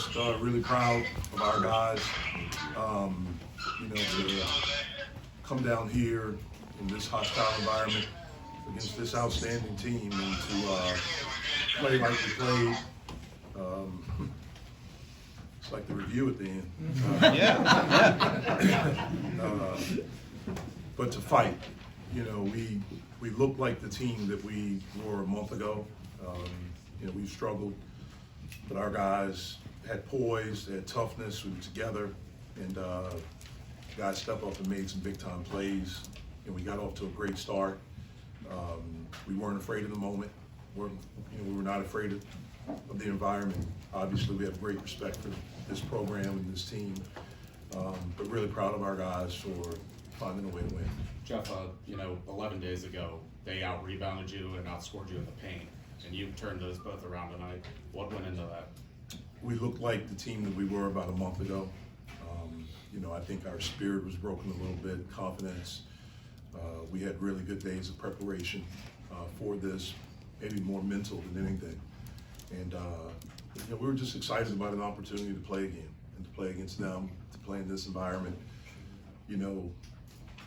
foremost, really proud of our guys. To come down here in this hostile environment against this outstanding team and to play like we played. It's like the review at the end. But to fight, we look like the team that we were a month ago. We struggled, but our guys had poise, they had toughness, we were together, and guys stepped up and made some big time plays, and we got off to a great start. We weren't afraid of the moment. We were not afraid of the environment. Obviously, we have great respect for this program and this team, but really proud of our guys for finding a way to win. Jeff, 11 days ago, they out-rebounded you and outscored you in the paint, and you turned those both around tonight. What went into that? We looked like the team that we were about a month ago. I think our spirit was broken a little bit, confidence. We had really good days of preparation for this, maybe more mental than anything. And we were just excited about an opportunity to play again and to play against them, to play in this environment. You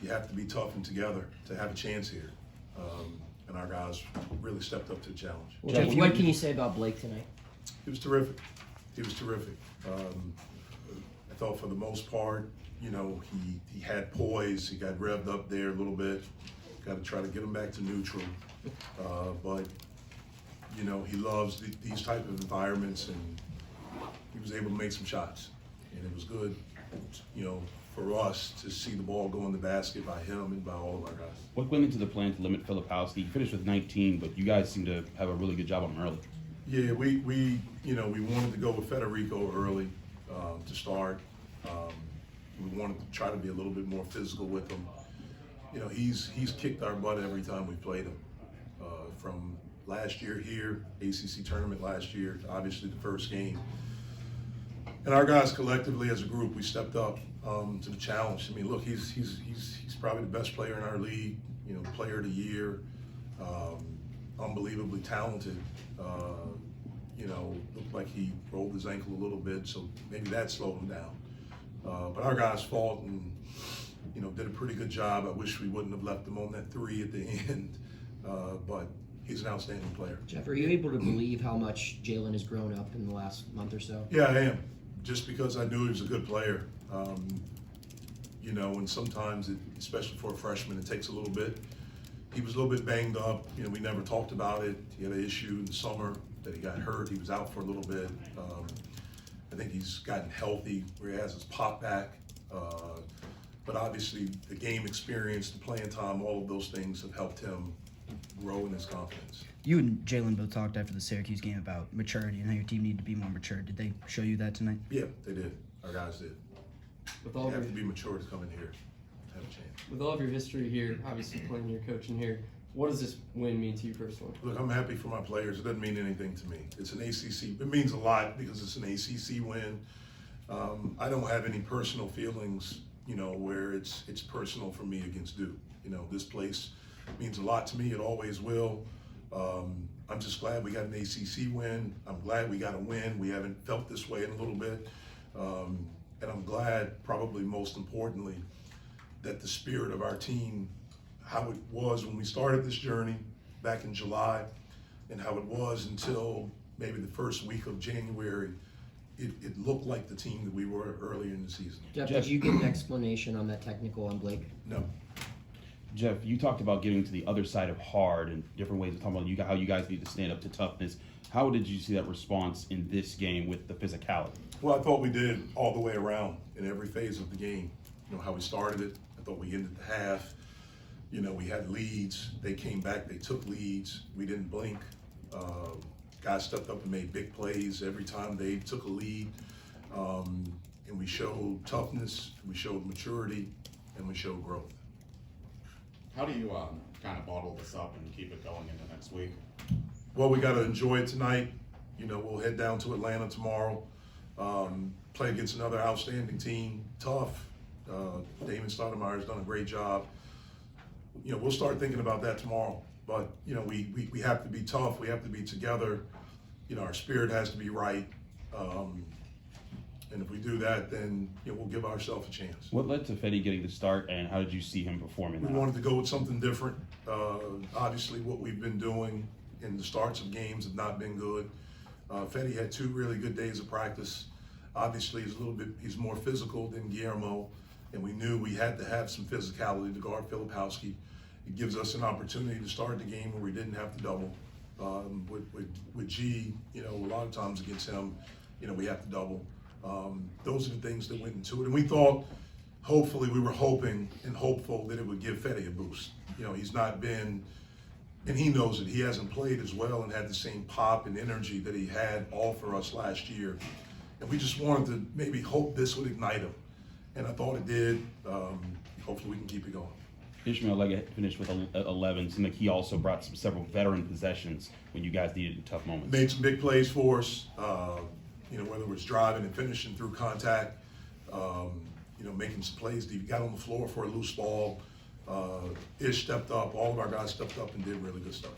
have to be tough and together to have a chance here. And our guys really stepped up to the challenge. Well, Jeff, what can you say about Blake tonight? He was terrific. He was terrific. I thought for the most part, he had poise. He got revved up there a little bit. Got to try to get him back to neutral. But he loves these type of environments, and he was able to make some shots. And it was good, for us to see the ball go in the basket by him and by all of our guys. What went into the plan to limit Filipowski? He finished with 19, but you guys seem to have a really good job on him early. Yeah, we wanted to go with Federico early to start. We wanted to try to be a little bit more physical with him. He's kicked our butt every time we played him. From last year here, ACC tournament last year, to obviously the first game. And our guys collectively as a group, we stepped up to the challenge. I mean, look, he's probably the best player in our league, player of the year, unbelievably talented. Looked like he rolled his ankle a little bit, so maybe that slowed him down. But our guys fought and, did a pretty good job. I wish we wouldn't have left him on that three at the end, but he's an outstanding player. Jeff, are you able to believe how much Jalen has grown up in the last month or so? Yeah, I am. Just because I knew he was a good player. And sometimes, especially for a freshman, it takes a little bit. He was a little bit banged up. We never talked about it. He had an issue in the summer that he got hurt. He was out for a little bit. I think he's gotten healthy where he has his pop back. But obviously, the game experience, the playing time, all of those things have helped him grow in his confidence. You and Jalen both talked after the Syracuse game about maturity and how your team needed to be more mature. Did they show you that tonight? Yeah, they did. Our guys did. With all You have your, to be mature to come in here to have a chance. with all of your history here, obviously playing your coaching here, what does this win mean to you personally? Look, I'm happy for my players. It doesn't mean anything to me. It's an ACC. It means a lot because it's an ACC win. I don't have any personal feelings, where it's personal for me against Duke. This place means a lot to me. It always will. I'm just glad we got an ACC win. I'm glad we got a win. We haven't felt this way in a little bit. And I'm glad, probably most importantly, that the spirit of our team, how it was when we started this journey back in July, and how it was until maybe the first week of January, it looked like the team that we were earlier in the season. Jeff, did you get an explanation on that technical on Blake? No. Jeff, you talked about getting to the other side of hard and different ways of talking about how you guys need to stand up to toughness. How did you see that response in this game with the physicality? Well, I thought we did all the way around in every phase of the game. How we started it. I thought we ended the half. We had leads. They came back. They took leads. We didn't blink. Guys stepped up and made big plays every time they took a lead. And we showed toughness. We showed maturity. And we showed growth. How do you kind of bottle this up and keep it going into next week? Well, we got to enjoy it tonight. We'll head down to Atlanta tomorrow. Play against another outstanding team. Tough. Damon Stoudemire's done a great job. We'll start thinking about that tomorrow. But, we have to be tough. We have to be together. Our spirit has to be right. And if we do that, then we'll give ourselves a chance. What led to Fetty getting the start, and how did you see him performing We that? wanted to go with something different. Obviously, what we've been doing in the starts of games have not been good. Fetty had 2 really good days of practice. Obviously, he's more physical than Guillermo, and we knew we had to have some physicality to guard Filipowski. It gives us an opportunity to start the game where we didn't have to double. With G, a lot of times against him, we have to double. Those are the things that went into it. And we thought, we were hoping and hopeful that it would give Fetty a boost. He's not been, and he knows it, he hasn't played as well and had the same pop and energy that he had all for us last year. And we just wanted to maybe hope this would ignite him. And I thought it did. Hopefully we can keep it going. Ishmael Leggett finished with 11. Seemed like he also brought several veteran possessions when you guys needed in tough moments. Made some big plays for us, whether it was driving and finishing through contact, making some plays. He got on the floor for a loose ball. Ish stepped up. All of our guys stepped up and did really good stuff.